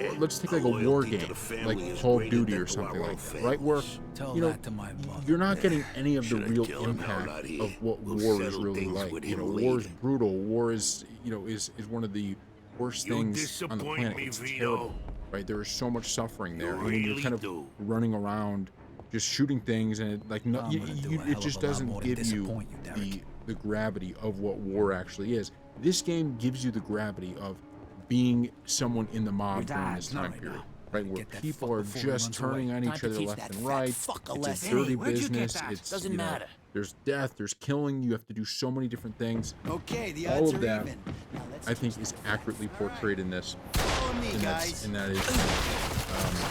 Dad, let's take our like a war loyalty to game, the family like is Call of greater Duty than or to something our like own that, right? Where, families. Tell you know, that to my mother. you're not getting any of the Shoulda real killed him, now impact not of here. what We'll war is settle really things like. with You know, him war is later. brutal. War is, is one of the worst You things on the disappoint planet. me, It's Vito. terrible, right? There is so much suffering there, and when you're really kind of do. running around, just shooting things, and like, no, I'm gonna do a it hell of just a lot doesn't more to give you disappoint you, Derek. the gravity of what war actually is. This game gives you the gravity of being someone in the mob Your during this dad's time not period, now. right? Better Where get that people fuck are before he just runs turning away. on Time each to other teach left that and fat right. fuck a It's a lesson. dirty Hey, where'd you get business. that? It's Doesn't matter. there's death, there's killing. You have to do so many different things. Okay, the All odds of are that, even. Now let's I think, is accurately portrayed in this. and that is,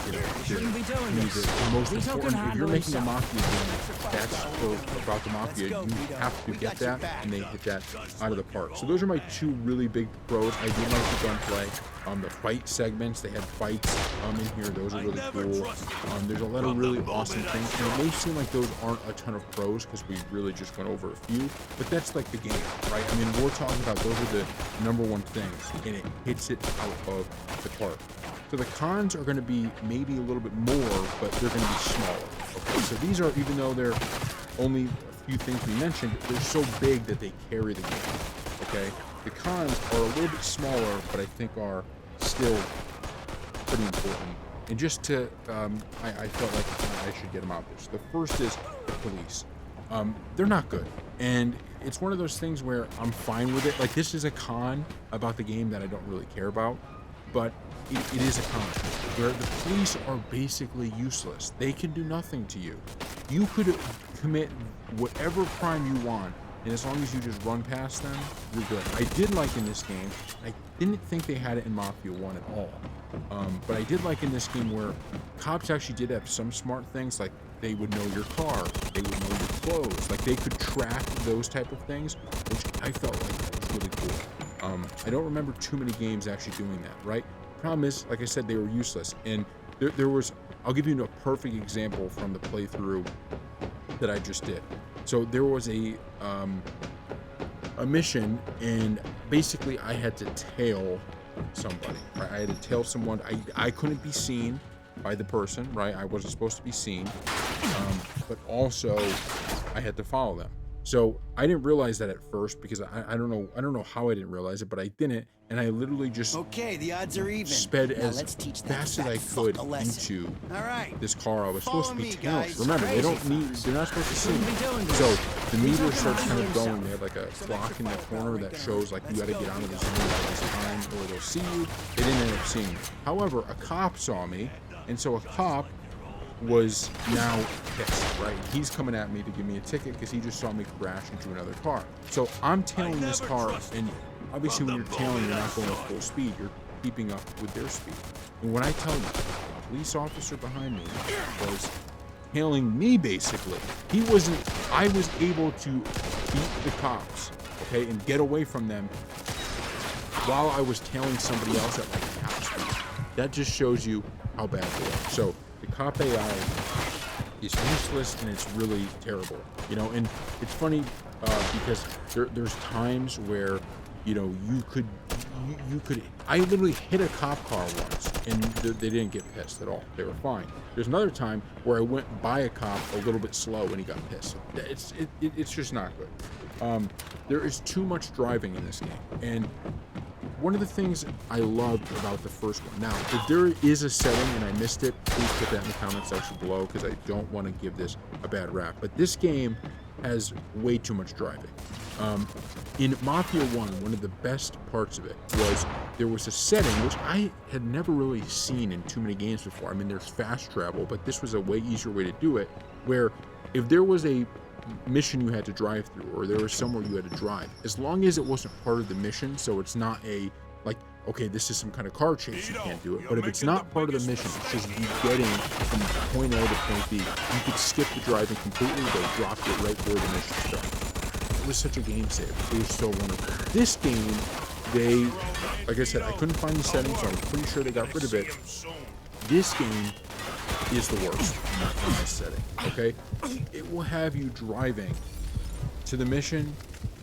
you know, Shouldn't be doing to me, this. the most Vito can important. If you're handle making a himself. Mafia game, that's for about the Mafia. Let's go, You Vito. have to We get got your that, back. and they hit that out of the park. So those are my two really big pros. I do like the gunplay. The fight segments, they had fights in here. Those are really cool. There's a lot of really awesome things. And it may seem like those aren't a ton of pros because we really just went over a few, but that's like the game, right? I mean, we're talking about those are the number one things, and it hits it out of the park. So the cons are going to be maybe a little bit more, but they're going to be smaller. Okay, so these are, even though they're only a few things we mentioned, they're so big that they carry the game. Okay, the cons are a little bit smaller, but I think are still pretty important. And just to, I felt like I should get them out there. So the first is the police. They're not good, and it's one of those things where I'm fine with it. Like, this is a con about the game that I don't really care about, but it is a con where the police are basically useless. They can do nothing to you. You could commit whatever crime you want, and as long as you just run past them, you're good. I did like in this game, I didn't think they had it in Mafia 1 at all, but I did like in this game where cops actually did have some smart things, like they would know your car, they would know your clothes, like they could track those type of things, which I felt like was really cool. I don't remember too many games actually doing that, right? Problem is, like I said, they were useless, and there was, I'll give you a perfect example from the playthrough that I just did. So there was a mission, and basically I had to tail somebody, right? I had to tail someone. I couldn't be seen by the person, right? I wasn't supposed to be seen, but also I had to follow them. So I didn't realize that at first because I don't know how I didn't realize it, but I didn't, and I literally just Okay, the odds are even. sped Now as let's teach that fast as I fat could fuck a lesson. into All right. this car I was supposed to be Follow me, tailing. guys. Remember, they don't Crazy need, they're not supposed to see me. Shouldn't be doing this. So the meter Vito starts can kind of handle going. himself. They have like a So clock let's in the fight corner about that it. shows like you Let's got to go, get out of the Vito. zone by this time or they'll see you. They didn't end up seeing me. However, a cop saw me, and so a cop was now pissed, right? He's coming at me to give me a ticket because he just saw me crash into another car. So I'm tailing this car, and obviously when you're tailing, you're not going at full speed. You're keeping up with their speed. And when I tell you, the police officer behind me was tailing me basically. He wasn't, I was able to beat the cops, okay, and get away from them while I was tailing somebody else at like half speed. That just shows you how bad they are. So the cop AI is useless and it's really terrible, you know. And it's funny because there's times where, you know, you could I literally hit a cop car once and they didn't get pissed at all. They were fine. There's another time where I went by a cop a little bit slow and he got pissed. It's just not good. There is too much driving in this game, and one of the things I loved about the first one, now, if there is a setting and I missed it, please put that in the comment section below because I don't want to give this a bad rap. But this game has way too much driving. In Mafia 1, one of the best parts of it was there was a setting which I had never really seen in too many games before. I mean, there's fast travel, but this was a way easier way to do it, where if there was a mission you had to drive through, or there was somewhere you had to drive, as long as it wasn't part of the mission, so it's not a, like, okay, this is some kind of car chase, you can't do it. But if it's not part of the mission, it's just you getting from point A to point B, you could skip the driving completely. They dropped it right where the mission started. It was such a game saver. It was so wonderful. This game, they, like I said, I couldn't find the settings, so I'm pretty sure they got rid of it. This game is the worst in this setting, okay? It will have you driving to the mission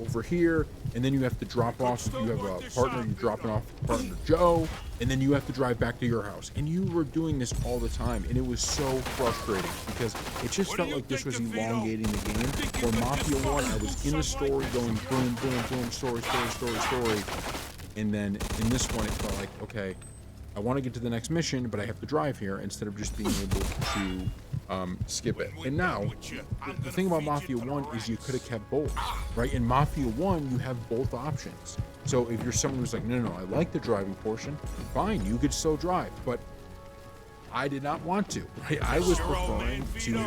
over here, and then you have to drop off. If you have a partner, you're dropping off partner Joe, and then you have to drive back to your house. And you were doing this all the time, and it was so frustrating because it just felt like this was elongating the game. For Mafia 1, I was in the story going boom, boom, boom, story, and then in this one, it felt like, okay, I want to get to the next mission, but I have to drive here instead of just being able to skip it. And now, the thing about Mafia 1 is you could have kept both, right? In Mafia 1, you have both options. So if you're someone who's like, no, I like the driving portion, fine, you could still drive. But I did not want to, right? I was preferring to,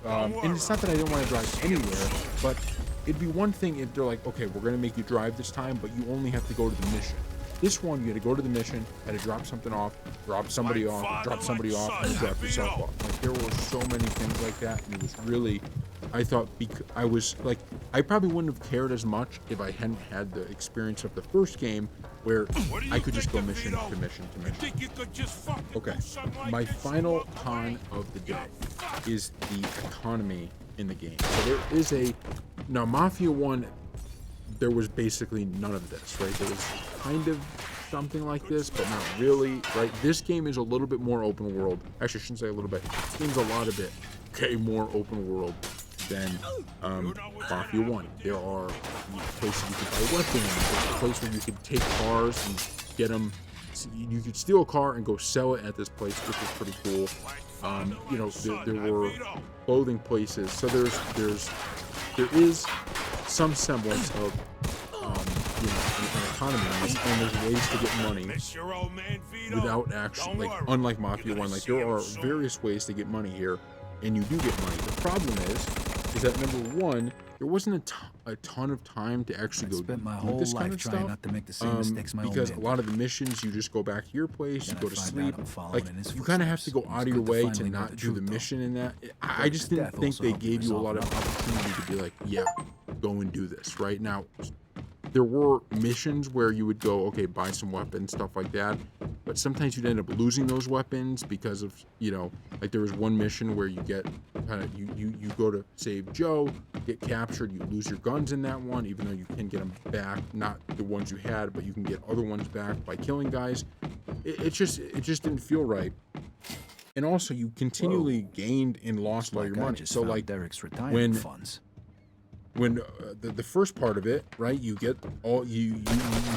and it's not that I didn't want to drive anywhere, but it'd be one thing if they're like, okay, we're going to make you drive this time, but you only have to go to the mission. This one, you had to go to the mission, had to drop something off, drop somebody off, drop somebody off, and drop yourself off. Like, there were so many things like that, and it was really, I thought, I was like, I probably wouldn't have cared as much if I hadn't had the experience of the first game, where I could just go mission to mission to mission. Okay, my final con of the day is the economy in the game. So there is now Mafia 1, there was basically none of this, right? There was kind of something like this, but not really, right? This game is a little bit more open world. Actually, I shouldn't say a little bit. This game's a lot of it, okay, more open world than Mafia 1. There are places you can buy weapons. There's a place where you can take cars and get them. You could steal a car and go sell it at this place, which is pretty cool. You know, there were clothing places. So there is some semblance of you know, an economy in this, and there's ways to get money without actually, like, unlike Mafia 1, like, there are various ways to get money here, and you do get money. The problem is that number one, there wasn't a ton of time to actually go do this kind of stuff, because a lot of the missions, you just go back to your place, you go to sleep, like, you kind of have to go out of your way to not do the mission in that. I just didn't think they gave you a lot of opportunity to be like, yeah, go and do this. Right now, there were missions where you would go, okay, buy some weapons, stuff like that, but sometimes you'd end up losing those weapons because of, you know, like, there was one mission where you get kind of, you go to save Joe, get captured, you lose your guns in that one, even though you can get them back, not the ones you had, but you can get other ones back by killing guys. It just didn't feel right. And also, you continually gained and lost all your money. So, like, Derek's retirement funds. when the first part of it, right, you get all, you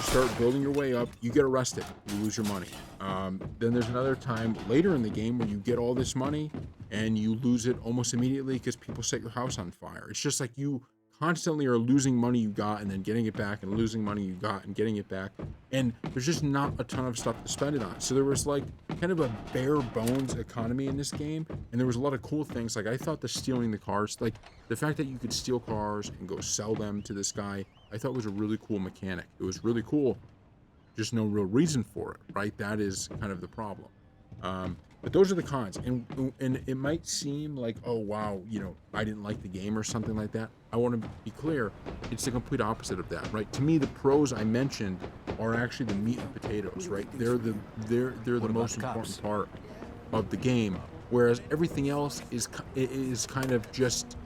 start building your way up, you get arrested, you lose your money. Then there's another time later in the game where you get all this money and you lose it almost immediately because people set your house on fire. It's just like you constantly are losing money you got and then getting it back, and losing money you got and getting it back, and there's just not a ton of stuff to spend it on. So there was, like, kind of a bare bones economy in this game, and there was a lot of cool things. Like, I thought the stealing the cars, like the fact that you could steal cars and go sell them to this guy, I thought was a really cool mechanic. It was really cool, just no real reason for it, right? That is kind of the problem. But those are the cons, and it might seem like, oh wow, you know, I didn't like the game or something like that. I want to be clear, it's the complete opposite of that, right? To me, the pros I mentioned are actually the meat and potatoes, right? They're the most important part of the game, whereas everything else is kind of just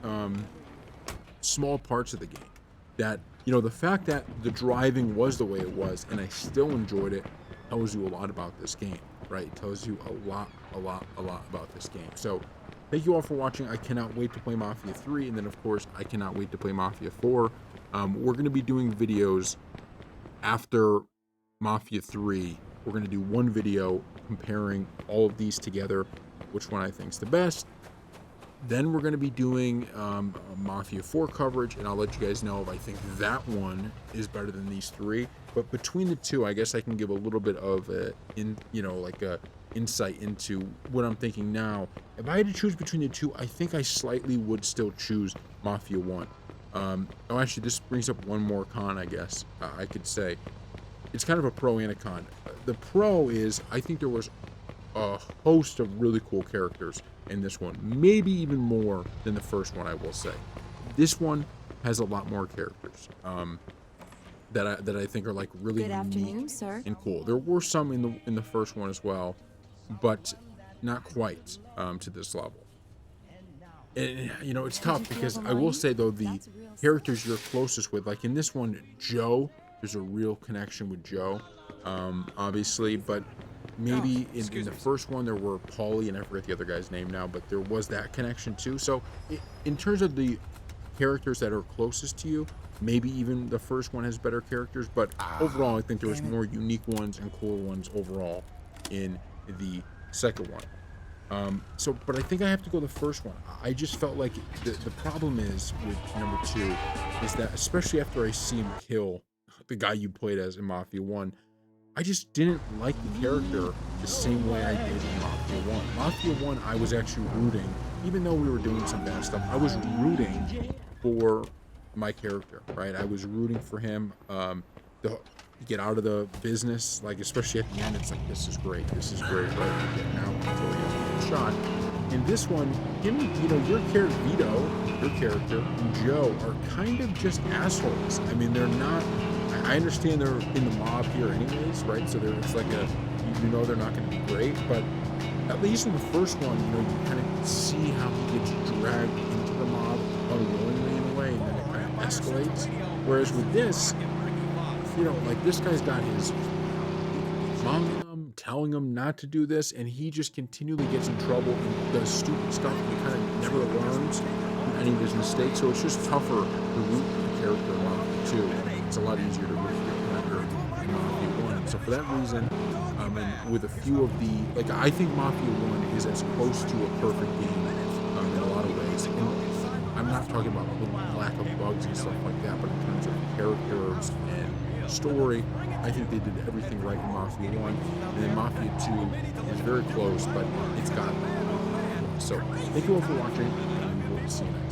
small parts of the game. That, you know, the fact that the driving was the way it was and I still enjoyed it tells you a lot about this game, right? It tells you a lot about this game. So thank you all for watching. I cannot wait to play Mafia 3, and then of course I cannot wait to play Mafia 4. We're going to be doing videos after Mafia 3. We're going to do one video comparing all of these together, which one I think is the best. Then we're going to be doing Mafia 4 coverage, and I'll let you guys know if I think that one is better than these three. But between the two, I guess I can give a little bit of a insight into what I'm thinking now. If I had to choose between the two, I think I slightly would still choose Mafia 1. Oh, actually, this brings up one more con, I guess I could say. It's kind of a pro and a con. The pro is I think there was a host of really cool characters in this one, maybe even more than the first one, I will say. This one has a lot more characters that I think are, like, really unique and cool. There were some in the first one as well, but not quite to this level. And, you know, it's tough because I will say, though, the characters you're closest with, like in this one, Joe, there's a real connection with Joe, obviously, but maybe in the first one there were Paulie, and I forget the other guy's name now, but there was that connection too. So in terms of the characters that are closest to you, maybe even the first one has better characters, but overall I think there was more unique ones and cool ones overall in the second one. But I think I have to go the first one. I just felt like the problem is with number 2 is that, especially after I see him kill the guy you played as in Mafia 1, I just didn't like the character the same way I did in Mafia 1. Mafia 1, I was actually rooting, even though we were doing some bad stuff, I was rooting for my character, right? I was rooting for him. get out of the business, like especially at the end, it's like this is great, right? You get now until he has one shot. In this one, him, your character Vito, your character, and Joe are kind of just assholes. I mean, they're not. I understand they're in the mob here, anyways, right? So it's like they're not going to be great, but at least in the first one, you kind of see how he gets dragged into the mob unwillingly in a way, and then it kind of escalates. Whereas with this, like this guy's got his mom telling him not to do this, and he just continually gets in trouble and does stupid stuff, and he kind of never learns from any of his mistakes. So it's just tougher to root for the character in Mafia 2. It's a lot easier to root for the character in Mafia 1. So for that reason, and with a few of the, I think Mafia 1 is as close to a perfect game in a lot of ways. And I'm not talking about the lack of bugs and stuff like that, but in terms of characters and story, I think they did everything right in Mafia 1, and then Mafia 2 is very close, but it's got. So, thank you all for watching, and we'll see you next time.